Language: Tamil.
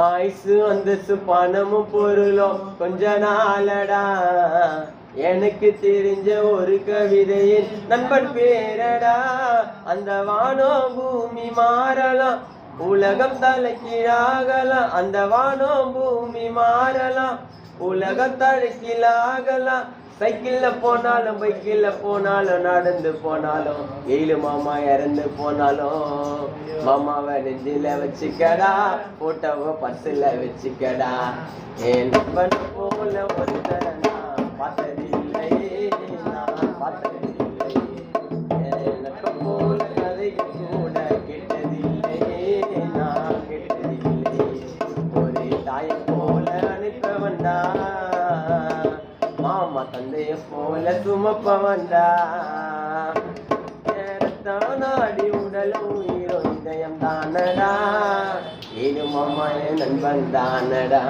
ஆயுசு அந்தஸ்து பணமும் பொருளும் கொஞ்ச நாளடா எனக்கு தெரிஞ்ச ஒரு கவிதையின் நண்பன் பேரடா. அந்த வானம் பூமி மாறலாம், உலகம் தலைக்கீழாகலாம். அந்த வானம் பூமி மாறலாம், உலகம் தலைக்கீழாகலாம். சைக்கிள்ல போனாலும் பைக்கில் போனாலும் நடந்து போனாலும் எயிலு மாமா இறந்து போனாலும் மாமாவை நெஞ்சில வச்சுக்கடா, போட்டோவை பர்சில் வச்சுக்கடா. என் நண்பன் போல ஒருத்தரை நான் பார்த்ததில்லை, நான் பார்த்ததில்லை. என் நண்பன் போல கதை கூட கேட்டதில்லை, நான் கேட்டதில்லை. ஒரு தாயை போல அனுப்பவன்டா, மாமா தந்தைய போல சுமப்பவன்டா. நாடி உடலும் உயிரும் இதயம் தானடா, ஏழு மாமா என் நண்பன் தானடா.